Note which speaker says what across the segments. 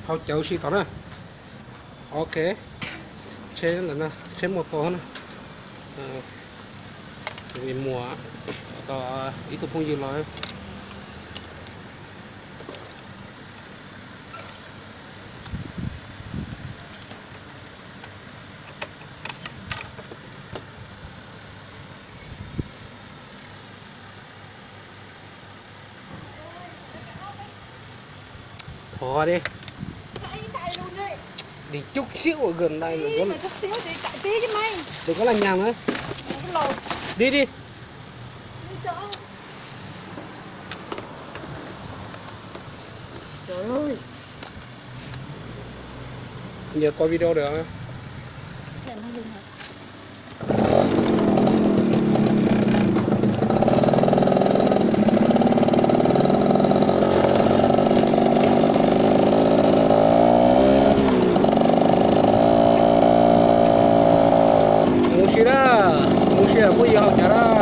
Speaker 1: hậu chậu xí tao nè ok chế là nè chế một phố nè vì mùa tao ít tôi không gì nói thò đi đi chút xíu ở gần đây là có
Speaker 2: chút xíu thì chạy tí chứ mày
Speaker 1: đừng có lằng nhằng nữa đi đi
Speaker 2: trời ơi
Speaker 1: giờ coi video được không?
Speaker 2: xem nó luôn hả
Speaker 1: Musia vui học chả ra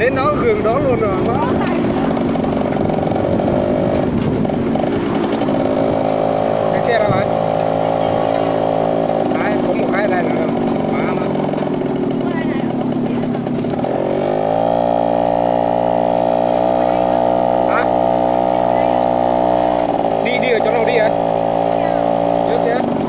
Speaker 1: đến nó gần đó luôn rồi nó cái xe đâu rồi đấy có một cái đây nữa má nó hả đi đi ở chỗ nào đi hả nhớ chưa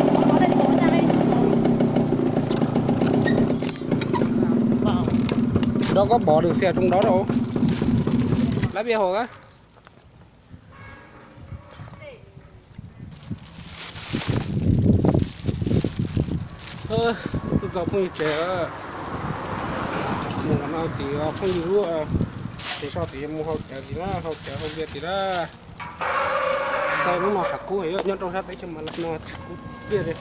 Speaker 1: đâu có bỏ được xe trong đó đâu lá bia hồ á tôi gặp người trẻ mùa nào thì không gì lúa thì sao thì mua hậu trẻ gì đó hậu trẻ hậu việt thì đó tay nó mà sặc cú ấy nhân trong sát đấy chứ mà nó cú kia đi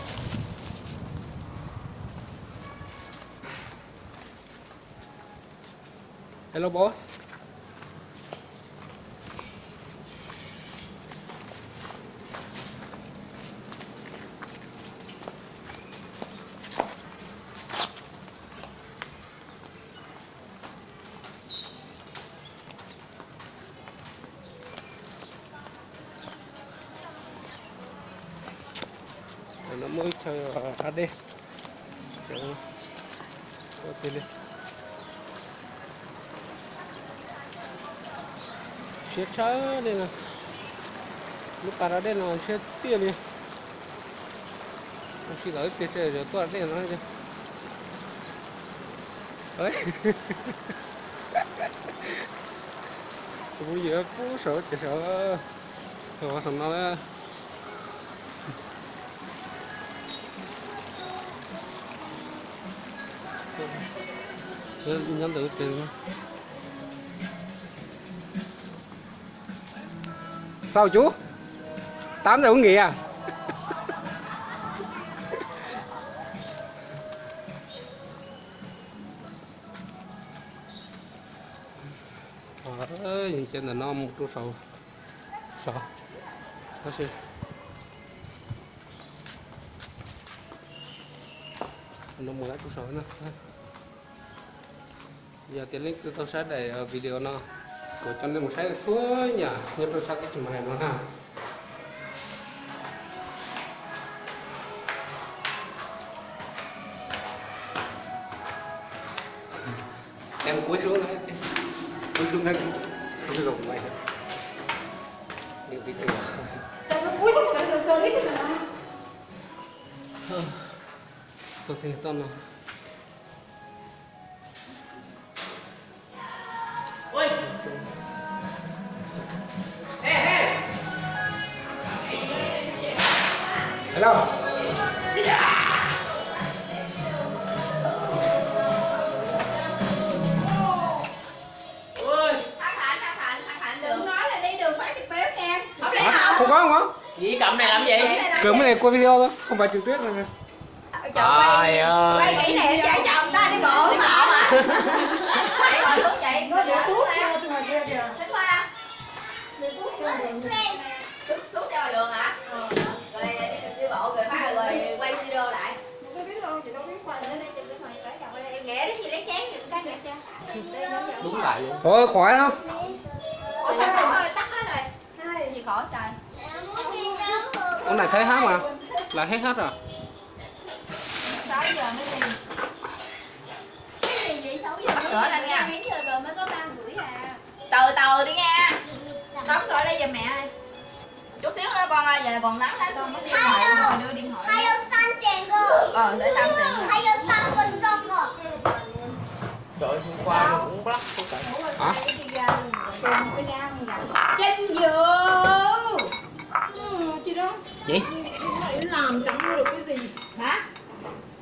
Speaker 1: hello boss nó mới chơi ra đi ok đi chết chớ đây nè lúc cả ra đây là chết tiền đi chỉ tới tiền chơi rồi tôi đây nó chứ đấy bây giờ phú sợ chỉ sợ rồi thằng nó nhân tử tiền Sao chú? 8 giờ không nghỉ à? Trời ơi, nhìn trên là nó một chú sầu. Sầu. Nó xí. Nó mua chú sầu nữa. Giờ tiến link tôi sẽ để video nó của cho nên một sai thôi nhỉ, nhưng tôi sao cái chùm này nó ha. Em cúi xuống đấy, cúi xuống đây, không cái rồng này. Điều video.
Speaker 2: Cho nó cúi xuống rồi cho lấy cái nào.
Speaker 1: Tôi thấy to nó.
Speaker 3: Ôi.
Speaker 1: Hello.
Speaker 2: Đừng nói là đi đường phải trực tiếp nha. Không lẽ
Speaker 1: Không có không có.
Speaker 3: Gì cầm này làm gì?
Speaker 1: Cầm cái này quay video thôi, không phải trực tiếp này.
Speaker 3: Trời ơi.
Speaker 2: Quay kỹ nè, chạy chồng ta đi bộ đi bộ mà. Chạy ngồi xuống chạy, nó để thuốc xe từ ngoài kia kìa. Xích qua. Xuống xe ngoài đường hả? Rồi đi bộ rồi phá rồi quay video lại. Không biết đâu, chị đâu biết quay nữa đây chụp cái này cái chồng đây. Nghĩa đến gì lấy chén giùm cái vậy cha.
Speaker 3: Đúng lại luôn.
Speaker 1: Thôi khỏi đâu.
Speaker 2: Ủa sao nổi tắt hết rồi. Gì khỏi trời.
Speaker 1: Ông này thấy hát mà. Là hết hát rồi.
Speaker 2: 6 giờ mới đi. Cái gì vậy 6 giờ mới cửa lên nha. 9 giờ rồi mới có 3 rưỡi à. Từ từ đi nha. Đóng cửa đây giùm mẹ ơi. Chút xíu nữa con ơi, giờ còn nắng lắm con mới đi ngoài rồi đưa điện thoại.
Speaker 4: 还有3点个，
Speaker 2: Để xong tiền.
Speaker 4: 还有3分钟个。
Speaker 3: Trời ơi, hôm qua nó cũng lắc không phải.
Speaker 1: Hả?
Speaker 2: Trên giường.
Speaker 5: Chị đó
Speaker 3: Chị?
Speaker 5: đi làm chẳng mua được cái gì,
Speaker 2: Hả?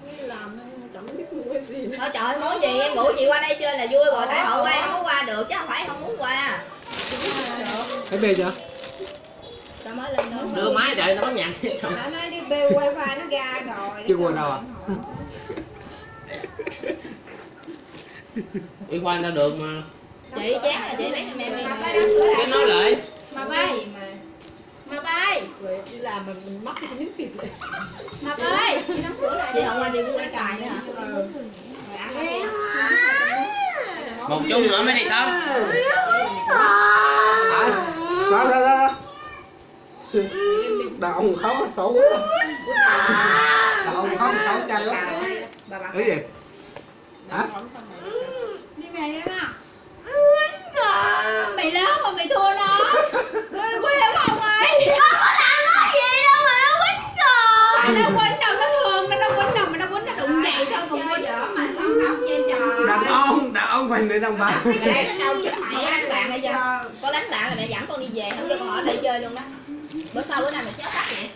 Speaker 5: đi làm chẳng biết mua cái gì.
Speaker 2: Thôi trời ơi, muốn gì em ngủ chị qua đây chơi là vui rồi, tại họ qua không có qua được chứ không phải không muốn qua.
Speaker 1: Thấy bê chưa?
Speaker 2: Sao mới lên nữa?
Speaker 3: Đưa máy trời nó bắn nhạc.
Speaker 2: Nó nói đi bêu wifi nó ra rồi.
Speaker 1: Chưa qua đâu à?
Speaker 3: Uy khoan ra được mà.
Speaker 2: Chị chán rồi chị lấy cho mẹ đi.
Speaker 3: Cái nói lại.
Speaker 2: Mà bay. Mà bay.
Speaker 5: Rồi đi làm mà mình mắc cái miếng thịt lại.
Speaker 2: Mà bay. Chị đóng cửa lại. Chị hôm qua chị cũng lấy cài nữa hả? Rồi ăn cái gì?
Speaker 3: Một chút nữa mới đi tới.
Speaker 1: Ra ra ra. Đàn ông khóc xấu quá. Đàn ông khóc xấu trai lắm. Cái gì? Hả?
Speaker 2: Đi mẹ đi nào. Mày lớn mà mày thua nó. Quê không mày.
Speaker 4: Không có làm nó gì đâu mà nó quýnh
Speaker 2: Tại
Speaker 4: trời.
Speaker 2: nó quýnh đâu, nó thương, nó quýnh đâu mà nó quýnh nó đụng vậy thôi mà quýnh dở mà sao khóc vậy trời.
Speaker 1: Đàn ông phải để đàn bà.
Speaker 2: Mẹ nó đâu chứ mày đánh bạn hay chưa? Có đánh bạn là mẹ dẫn con đi về, không cho con ở đây chơi luôn đó. Bữa sau bữa nào mày chết tắt vậy?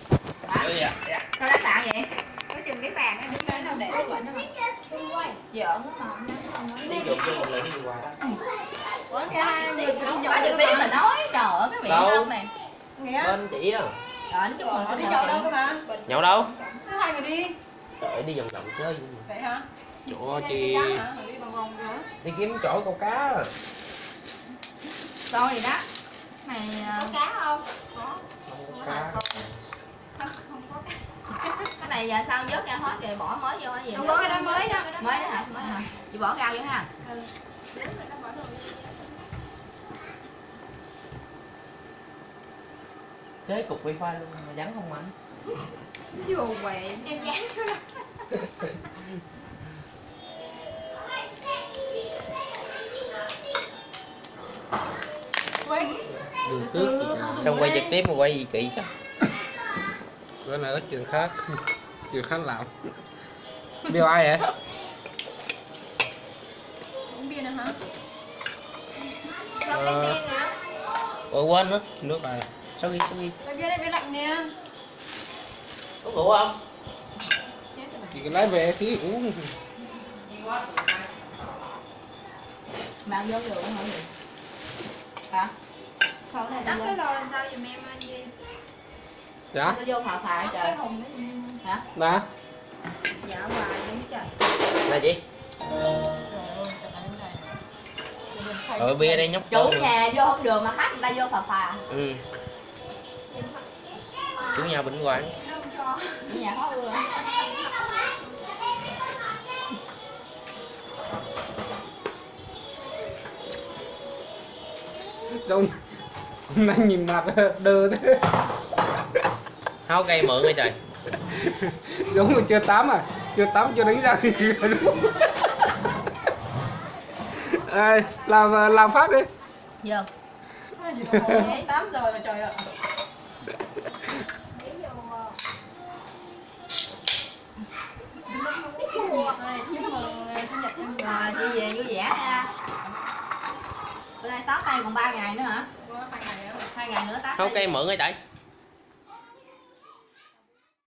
Speaker 2: Hả? Sao đánh bạn vậy? Có chừng cái bàn á đứng lên đâu để nó quýnh nó mà. Giỡn nó mà.
Speaker 3: Đi dục cho một lần đi qua đó.
Speaker 2: Ủa sao hai người không phải trực tiếp mà nói trời ơi cái miệng ông này.
Speaker 3: Bên chị á.
Speaker 2: Rồi chúc mừng sinh
Speaker 5: Đi
Speaker 2: nhật
Speaker 5: nhậu đâu
Speaker 2: chị.
Speaker 5: cơ mà.
Speaker 3: Nhậu đâu?
Speaker 5: Cứ hai người đi.
Speaker 3: Trời ơi, đi vòng vòng chơi.
Speaker 5: Vậy hả?
Speaker 1: Chỗ
Speaker 5: Đi
Speaker 1: chị.
Speaker 5: ăn hả? Rồi đi vòng vòng nữa.
Speaker 3: Đi kiếm chỗ câu cá.
Speaker 2: Coi gì đó. Này có cá không? Có.
Speaker 3: Không có cá.
Speaker 2: Không có cá. Cái này giờ sao vớt ra hết rồi bỏ mới vô hay gì?
Speaker 5: Không có cái đó mới đó.
Speaker 2: Mới đó hả? Mới hả? Chị bỏ rau vô ha.
Speaker 3: Chế cục wifi luôn mà vắng không mạnh.
Speaker 5: Vô quẹ.
Speaker 2: Em dán cho nó.
Speaker 1: Đường tước.
Speaker 3: Xong quay trực tiếp mà quay gì kỹ chứ.
Speaker 1: Bữa này có chuyện khác. Chuyện khác làm. Điều ai vậy?
Speaker 5: Uống bia nữa hả?
Speaker 2: Không lấy tiền hả?
Speaker 3: Ôi quên nữa.
Speaker 1: Nước à?
Speaker 3: Sao ghi.
Speaker 5: Lấy bia đây, bia lạnh nè.
Speaker 3: Uống rượu không?
Speaker 1: Chị cứ lấy về tí uống.
Speaker 2: Bạn vô rượu hả gì? Hả? Sao này
Speaker 5: Tắt
Speaker 2: tao
Speaker 5: cái lò làm sao giùm em anh đi.
Speaker 1: Dạ
Speaker 2: vô phà phà trời.
Speaker 5: Cái thùng đó giùm em.
Speaker 2: Hả?
Speaker 1: nè
Speaker 5: Dạ hoài đúng trời.
Speaker 3: Là gì? Ở bia đây nhóc
Speaker 2: Chủ
Speaker 3: con.
Speaker 2: nhà vô không được mà khách người ta vô phà phà.
Speaker 3: Ừ. Chủ nhà bệnh hoạn.
Speaker 2: Chủ nhà khó ưa.
Speaker 1: Đâu nay nhìn mặt đơ thế.
Speaker 3: Háo cây mượn ơi trời.
Speaker 1: Đúng rồi, chưa tắm à, chưa tắm chưa đánh răng gì cả đúng không? Ê, làm phát đi.
Speaker 2: Vô.
Speaker 5: Em 8 giờ rồi trời ạ. Chúc mừng sinh nhật em.
Speaker 2: Rồi chị về vui vẻ ha. Bữa nay 6 tay còn 3 ngày nữa hả?
Speaker 5: Có 2 ngày nữa.
Speaker 2: 2 ngày nữa 8
Speaker 3: Háo cây mượn ơi trời.